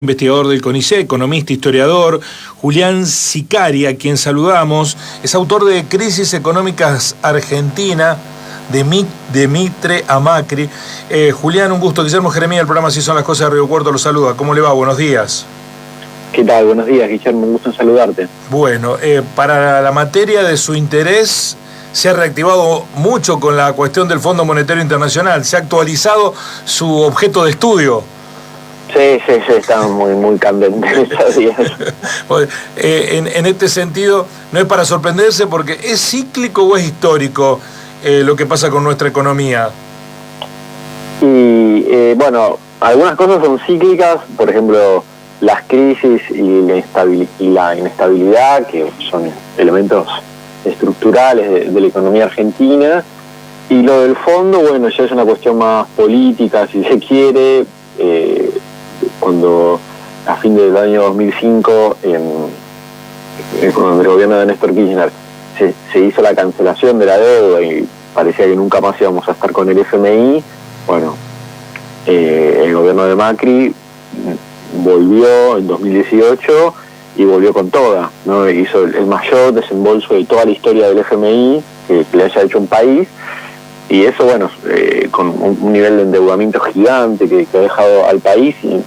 Investigador del CONICET, economista, historiador. Julián Sicari, a quien saludamos, es autor de Crisis Económicas Argentina, de Mitre a Macri. Julián, un gusto. Guillermo Jeremía, del programa Así son las cosas de Río Cuarto, lo saluda. ¿Cómo le va? Buenos días. ¿Qué tal? Buenos días, Guillermo. Un gusto en saludarte. Bueno, para la materia de su interés, se ha reactivado mucho con la cuestión del Fondo Monetario Internacional. Se ha actualizado su objeto de estudio. Sí, estamos muy candentes estos días. En este sentido, no es para sorprenderse porque ¿es cíclico o es histórico lo que pasa con nuestra economía? Y bueno, algunas cosas son cíclicas, por ejemplo, las crisis y la inestabilidad, que son elementos estructurales de la economía argentina, y lo del fondo, bueno, ya es una cuestión más política, si se quiere. Cuando a fin del año 2005, con el gobierno de Néstor Kirchner, se hizo la cancelación de la deuda y parecía que nunca más íbamos a estar con el FMI, bueno, el gobierno de Macri volvió en 2018 y volvió con toda, ¿no? Hizo el mayor desembolso de toda la historia del FMI que le haya hecho un país. Y eso, bueno, con un nivel de endeudamiento gigante que ha dejado al país, y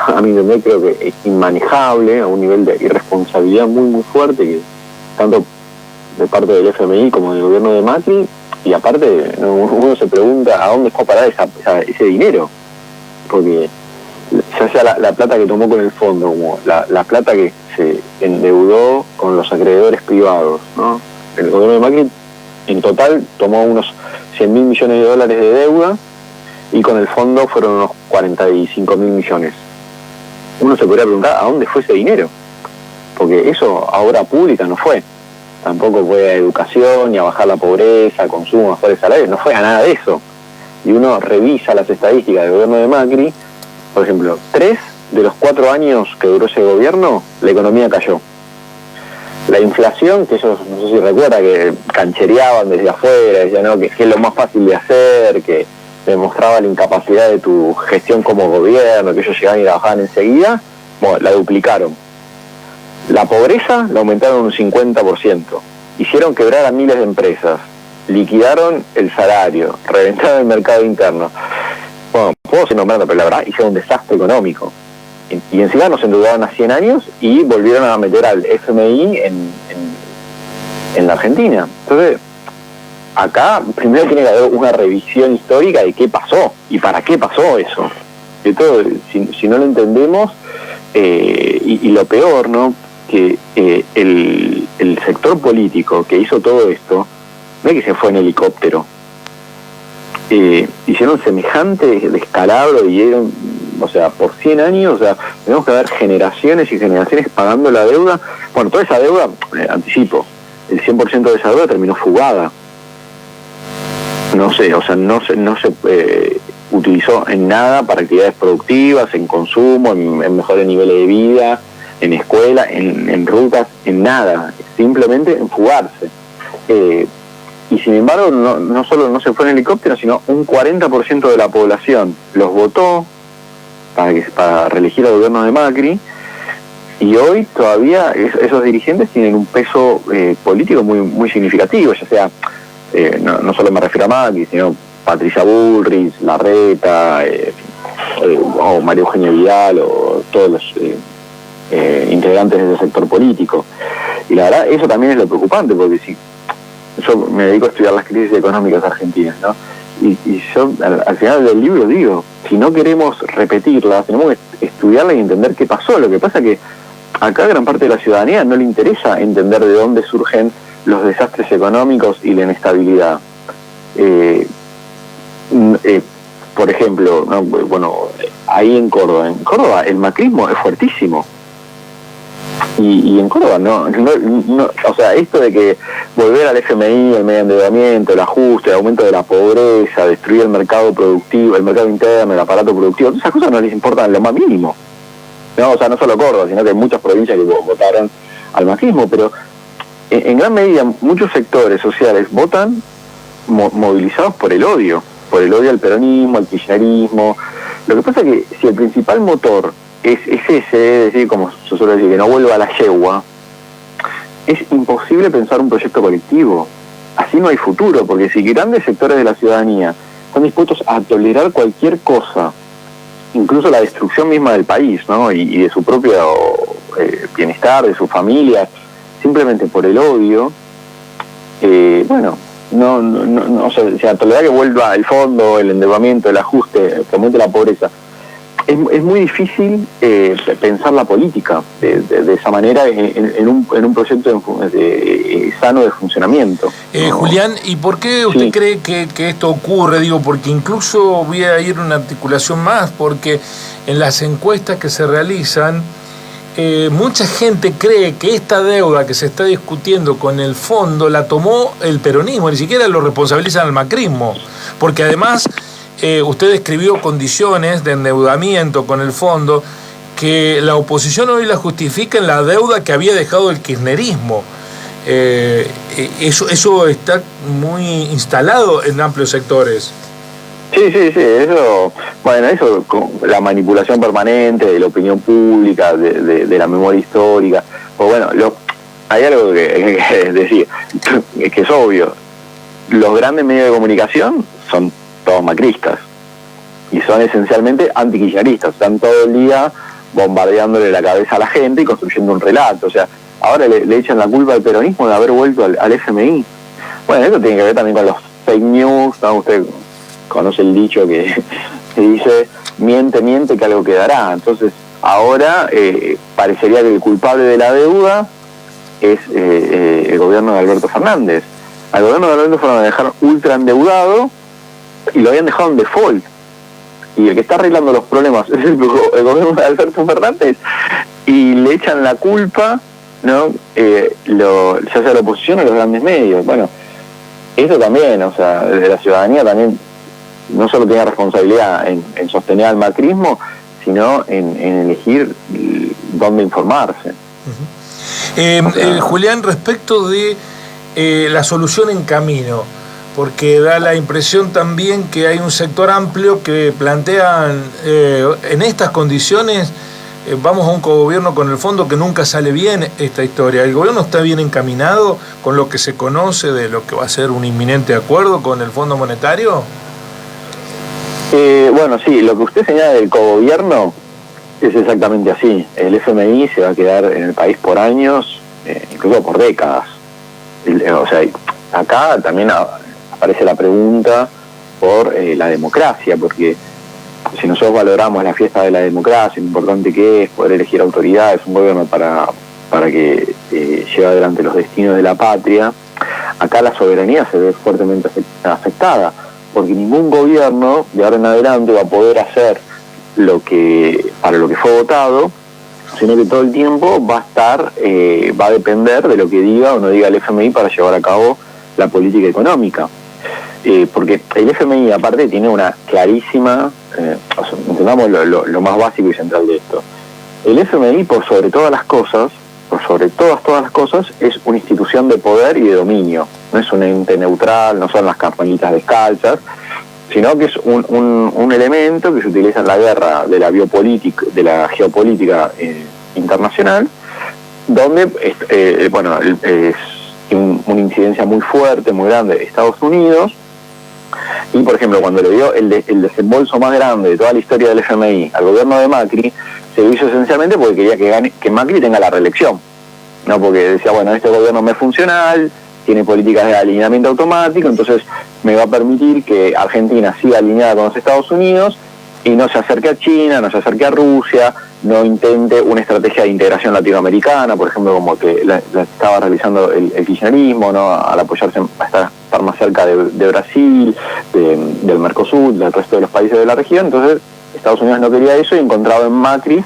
a mí me creo que es inmanejable, a un nivel de irresponsabilidad muy fuerte, que tanto de parte del FMI como del gobierno de Macri, y aparte uno se pregunta a dónde fue a parar ese dinero, porque ya sea la plata que tomó con el fondo, como la plata que se endeudó con los acreedores privados, ¿no? El gobierno de Macri en total tomó unos 100.000 millones de dólares de deuda y con el fondo fueron unos 45.000 millones. Uno se podría preguntar a dónde fue ese dinero, porque eso a obra pública no fue. Tampoco fue a educación, ni a bajar la pobreza, consumo, mejores salarios, no fue a nada de eso. Y uno revisa las estadísticas del gobierno de Macri, por ejemplo, 3 de los 4 años que duró ese gobierno, la economía cayó. La inflación, que ellos, no sé si recuerda, que canchereaban desde afuera, decían, ¿no?, que es lo más fácil de hacer, que demostraba la incapacidad de tu gestión como gobierno, que ellos llegaban y la bajaban enseguida, bueno, la duplicaron. La pobreza la aumentaron un 50%, hicieron quebrar a miles de empresas, liquidaron el salario, reventaron el mercado interno. Bueno, puedo seguir nombrando, pero la verdad hicieron un desastre económico. Y encima nos endeudaron a 100 años y volvieron a meter al FMI en la Argentina. Entonces, acá primero tiene que haber una revisión histórica de qué pasó y para qué pasó eso. De todo, si no lo entendemos, y lo peor, ¿no?, que el sector político que hizo todo esto, no es que se fue en helicóptero. Hicieron semejante descalabro y dieron, o sea, por 100 años, o sea, tenemos que haber generaciones y generaciones pagando la deuda. Bueno, toda esa deuda, anticipo, el 100% de esa deuda terminó fugada. No se utilizó en nada para actividades productivas, en consumo, en mejores niveles de vida, en escuela, en rutas, en nada, simplemente en fugarse. Y sin embargo, no solo no se fue en helicóptero, sino un 40% de la población los votó para reelegir al gobierno de Macri, y hoy todavía esos dirigentes tienen un peso político muy significativo, ya sea, no solo me refiero a Macri, sino Patricia Bullrich, Larreta, o María Eugenia Vidal, o todos los integrantes del sector político. Y la verdad, eso también es lo preocupante, porque si yo me dedico a estudiar las crisis económicas argentinas, ¿no? Y yo al final del libro digo, si no queremos repetirlas, tenemos que estudiarlas y entender qué pasó. Lo que pasa es que acá gran parte de la ciudadanía no le interesa entender de dónde surgen los desastres económicos y la inestabilidad. Por ejemplo, ¿no?, bueno, ahí en Córdoba el macrismo es fuertísimo. Y en Córdoba no, o sea, esto de que volver al FMI, el medio endeudamiento, el ajuste, el aumento de la pobreza, destruir el mercado productivo, el mercado interno, el aparato productivo, todas esas cosas no les importan lo más mínimo. No, o sea, no solo Córdoba, sino que hay muchas provincias que votaron al macrismo, pero en gran medida muchos sectores sociales votan movilizados por el odio al peronismo, al kirchnerismo. Lo que pasa es que si el principal motor es ese, es decir, como se suele decir, que no vuelva a la yegua. Es imposible pensar un proyecto colectivo. Así no hay futuro, porque si grandes sectores de la ciudadanía están dispuestos a tolerar cualquier cosa, incluso la destrucción misma del país, ¿no? y de su propio bienestar, de su familia, simplemente por el odio, bueno, no, o sea, tolerar que vuelva el fondo, el endeudamiento, el ajuste, que aumente la pobreza. Es muy difícil pensar la política de esa manera en un proyecto sano de funcionamiento, ¿no? Julián, ¿y por qué usted cree que esto ocurre? Digo, porque incluso voy a ir una articulación más, porque en las encuestas que se realizan, mucha gente cree que esta deuda que se está discutiendo con el fondo la tomó el peronismo, ni siquiera lo responsabilizan al macrismo, porque además usted describió condiciones de endeudamiento con el fondo que la oposición hoy la justifica en la deuda que había dejado el kirchnerismo. Eso está muy instalado en amplios sectores. Sí, eso, bueno, eso, la manipulación permanente de la opinión pública, de la memoria histórica, pues bueno, hay algo que decir, que es obvio, los grandes medios de comunicación son todos macristas, y son esencialmente antikirchneristas, están todo el día bombardeándole la cabeza a la gente y construyendo un relato, o sea, ahora le echan la culpa al peronismo de haber vuelto al FMI. Bueno, eso tiene que ver también con los fake news, ¿no? Usted conoce el dicho que dice miente que algo quedará. Entonces ahora parecería que el culpable de la deuda es el gobierno de Alberto Fernández. Al gobierno de Alberto Fernández dejaron ultra endeudado y lo habían dejado en default, y el que está arreglando los problemas es el gobierno de Alberto Fernández, y le echan la culpa, ¿no? Ya sea la oposición o los grandes medios. Bueno, eso también, o sea, desde la ciudadanía también no solo tiene responsabilidad en sostener al macrismo, sino en elegir dónde informarse. Julián, respecto de la solución en camino, porque da la impresión también que hay un sector amplio que plantean en estas condiciones vamos a un cogobierno con el fondo que nunca sale bien esta historia. ¿El gobierno está bien encaminado con lo que se conoce de lo que va a ser un inminente acuerdo con el Fondo Monetario? Bueno, sí, lo que usted señala del cogobierno es exactamente así. El FMI se va a quedar en el país por años, incluso por décadas. O sea, acá también aparece la pregunta por la democracia, porque si nosotros valoramos la fiesta de la democracia, lo importante que es poder elegir autoridades, un gobierno para que lleve adelante los destinos de la patria, acá la soberanía se ve fuertemente afectada, porque ningún gobierno de ahora en adelante va a poder hacer para lo que fue votado, sino que todo el tiempo va a depender de lo que diga o no diga el FMI para llevar a cabo la política económica. Porque el FMI aparte tiene una clarísima, entendamos lo más básico y central de esto. El FMI, por sobre todas las cosas, es una institución de poder y de dominio. No es un ente neutral, no son las campanitas descalzas, sino que es un elemento que se utiliza en la guerra de la geopolítica internacional, donde es una incidencia muy fuerte, muy grande de Estados Unidos. Y por ejemplo, cuando le dio el desembolso más grande de toda la historia del FMI al gobierno de Macri, se lo hizo esencialmente porque quería que Macri tenga la reelección, ¿no? Porque decía, bueno, este gobierno me es funcional, tiene políticas de alineamiento automático, entonces me va a permitir que Argentina siga alineada con los Estados Unidos y no se acerque a China, no se acerque a Rusia, no intente una estrategia de integración latinoamericana, por ejemplo, como que la estaba realizando el kirchnerismo, ¿no? Al apoyarse, a estar más cerca de Brasil, del Mercosur, del resto de los países de la región. Entonces Estados Unidos no quería eso y encontraba en Macri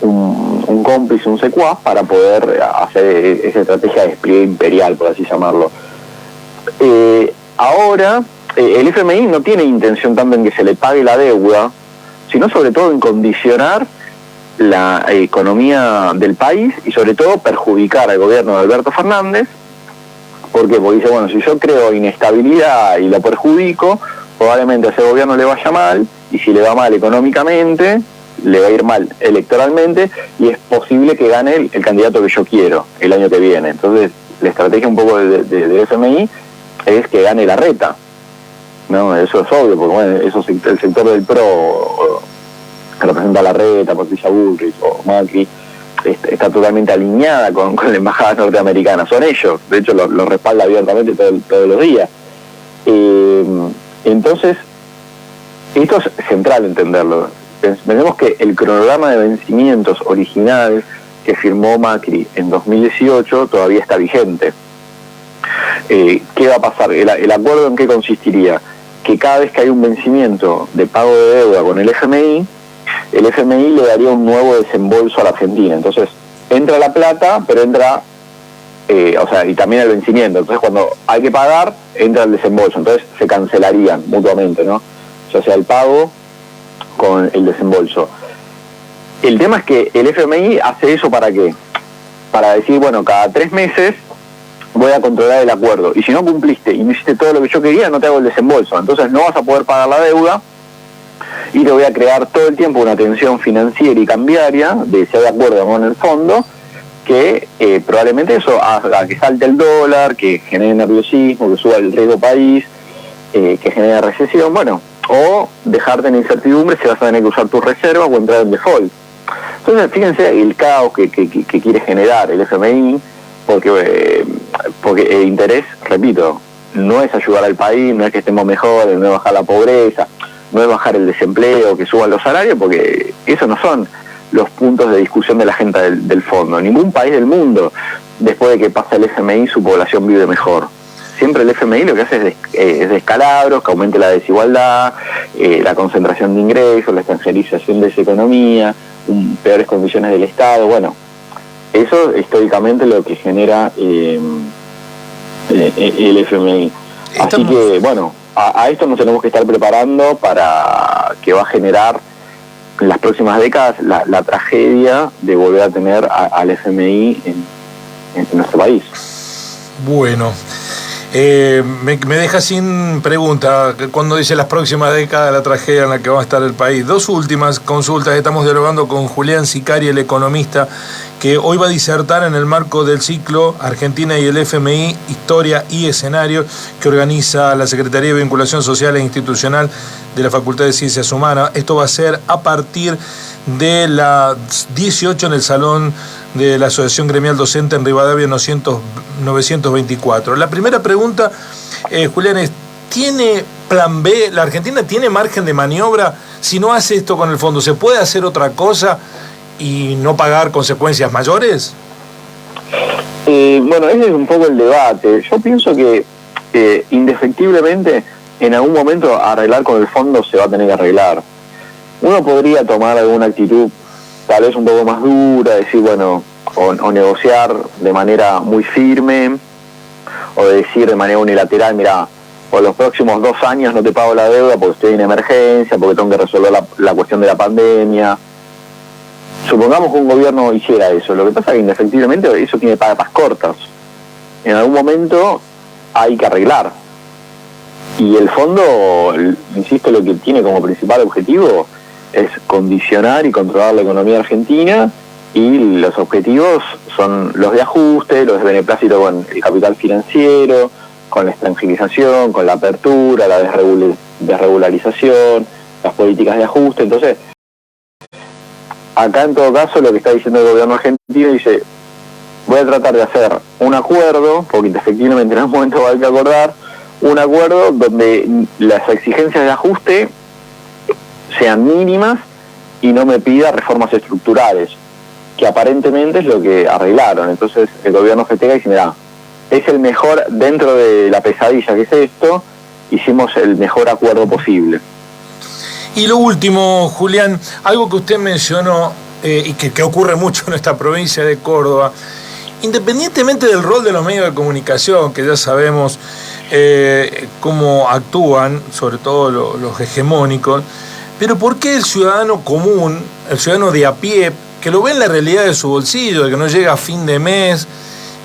un cómplice, un secuaz para poder hacer esa estrategia de despliegue imperial, por así llamarlo. Ahora el FMI no tiene intención tanto en que se le pague la deuda, sino sobre todo en condicionar la economía del país y sobre todo perjudicar al gobierno de Alberto Fernández. ¿Por qué? Porque dice, bueno, si yo creo inestabilidad y lo perjudico, probablemente a ese gobierno le vaya mal, y si le va mal económicamente, le va a ir mal electoralmente y es posible que gane el candidato que yo quiero el año que viene. Entonces, la estrategia un poco de FMI es que gane Larreta, ¿no? Eso es obvio, porque bueno, eso el sector del PRO, que representa a Larreta, Patricia Bullrich o Macri, está totalmente alineada con la embajada norteamericana. Son ellos, de hecho lo respalda abiertamente todos los días. Entonces, esto es central entenderlo. Pensemos que el cronograma de vencimientos original que firmó Macri en 2018 todavía está vigente. ¿Qué va a pasar? ¿El acuerdo en qué consistiría? Que cada vez que hay un vencimiento de pago de deuda con el FMI le daría un nuevo desembolso a la Argentina. Entonces, entra la plata, pero entra, y también el vencimiento. Entonces, cuando hay que pagar, entra el desembolso. Entonces, se cancelarían mutuamente, ¿no? O sea, el pago con el desembolso. El tema es que el FMI hace eso ¿para qué? Para decir, bueno, cada 3 meses voy a controlar el acuerdo. Y si no cumpliste y no hiciste todo lo que yo quería, no te hago el desembolso. Entonces no vas a poder pagar la deuda y te voy a crear todo el tiempo una tensión financiera y cambiaria, de si hay acuerdo con el fondo, que probablemente eso haga que salte el dólar, que genere nerviosismo, que suba el riesgo país, que genere recesión, bueno, o dejarte en incertidumbre si vas a tener que usar tus reservas o entrar en default. Entonces, fíjense el caos que quiere generar el FMI, porque el interés, repito, no es ayudar al país, no es que estemos mejores, no es bajar la pobreza, no es bajar el desempleo, que suban los salarios, porque esos no son los puntos de discusión de la gente del fondo. Ningún país del mundo, después de que pasa el FMI, su población vive mejor. Siempre el FMI lo que hace es descalabros, que aumente la desigualdad, la concentración de ingresos, la extranjerización de esa economía, peores condiciones del Estado. Bueno, eso históricamente lo que genera el FMI. Así que, bueno, a esto nos tenemos que estar preparando para que va a generar en las próximas décadas la tragedia de volver a tener al FMI en nuestro país. Bueno, me deja sin pregunta cuando dice las próximas décadas, la tragedia en la que va a estar el país. 2 últimas consultas. Estamos dialogando con Julián Sicari, el economista, que hoy va a disertar en el marco del ciclo Argentina y el FMI, Historia y Escenario, que organiza la Secretaría de Vinculación Social e Institucional de la Facultad de Ciencias Humanas. Esto va a ser a partir de las 18 en el Salón de la Asociación Gremial Docente en Rivadavia 924. La primera pregunta, Julián, es: ¿tiene plan B? ¿La Argentina tiene margen de maniobra? Si no hace esto con el fondo, ¿se puede hacer otra cosa y no pagar consecuencias mayores? Bueno, ese es un poco el debate. Yo pienso que indefectiblemente en algún momento arreglar con el fondo se va a tener que arreglar. Uno podría tomar alguna actitud tal vez un poco más dura, decir, bueno, o negociar de manera muy firme, o decir de manera unilateral, mira, por los próximos 2 años no te pago la deuda porque estoy en emergencia, porque tengo que resolver la cuestión de la pandemia. Supongamos que un gobierno hiciera eso. Lo que pasa es que indefectiblemente eso tiene patas cortas. En algún momento hay que arreglar. Y el fondo, insisto, lo que tiene como principal objetivo es condicionar y controlar la economía argentina, y los objetivos son los de ajuste, los de beneplácito con el capital financiero, con la extranjerización, con la apertura, la desregularización, las políticas de ajuste. Entonces, acá en todo caso lo que está diciendo el gobierno argentino dice: voy a tratar de hacer un acuerdo, porque efectivamente en algún momento va a haber que acordar, un acuerdo donde las exigencias de ajuste sean mínimas y no me pida reformas estructurales, que aparentemente es lo que arreglaron. Entonces el gobierno festeja y dice: mira, es el mejor, dentro de la pesadilla que es esto, hicimos el mejor acuerdo posible. Y lo último, Julián, algo que usted mencionó y que ocurre mucho en esta provincia de Córdoba, independientemente del rol de los medios de comunicación, que ya sabemos cómo actúan, sobre todo los hegemónicos, pero ¿por qué el ciudadano común, el ciudadano de a pie, que lo ve en la realidad de su bolsillo, de que no llega a fin de mes,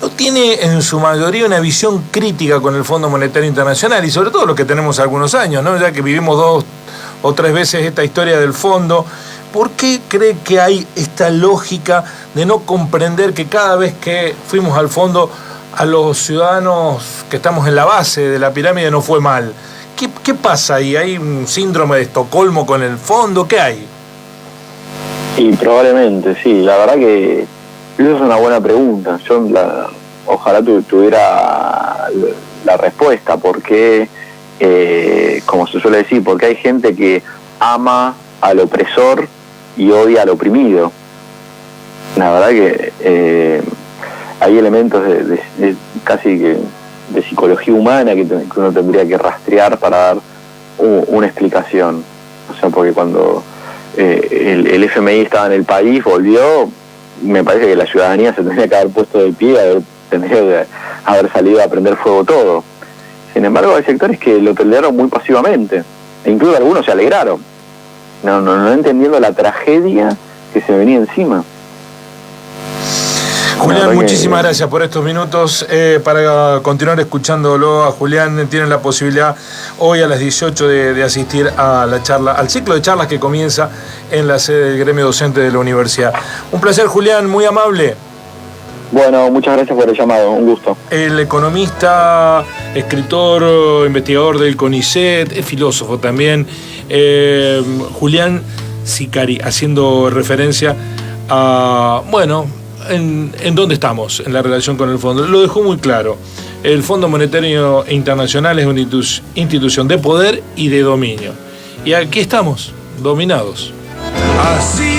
no tiene en su mayoría una visión crítica con el Fondo Monetario Internacional, y sobre todo los que tenemos algunos años, ¿no? Ya que vivimos 2 o 3 veces esta historia del fondo, ¿Por qué cree que hay esta lógica de no comprender que cada vez que fuimos al fondo, a los ciudadanos que estamos en la base de la pirámide nos fue mal? ¿Qué pasa ahí? ¿Hay un síndrome de Estocolmo con el fondo? ¿Qué hay? Sí, probablemente, sí. La verdad que eso es una buena pregunta. Yo ojalá tuviera la respuesta, porque, como se suele decir, porque hay gente que ama al opresor y odia al oprimido. La verdad que hay elementos de casi que de psicología humana que uno tendría que rastrear para dar una explicación. O sea, porque cuando el FMI estaba en el país, volvió, me parece que la ciudadanía se tendría que haber puesto de pie, tendría que haber salido a prender fuego todo. Sin embargo, hay sectores que lo toleraron muy pasivamente, e incluso algunos se alegraron, no entendiendo la tragedia que se venía encima. Julián, muchísimas gracias por estos minutos. Para continuar escuchándolo a Julián, tienen la posibilidad hoy a las 18 de asistir a la charla, al ciclo de charlas que comienza en la sede del gremio docente de la universidad. Un placer, Julián, muy amable. Bueno, muchas gracias por el llamado, un gusto. El economista, escritor, investigador del CONICET, es filósofo también, Julián Sicari, haciendo referencia a, bueno, en dónde estamos en la relación con el fondo. Lo dejó muy claro. El Fondo Monetario Internacional es una institución de poder y de dominio. Y aquí estamos, dominados. Así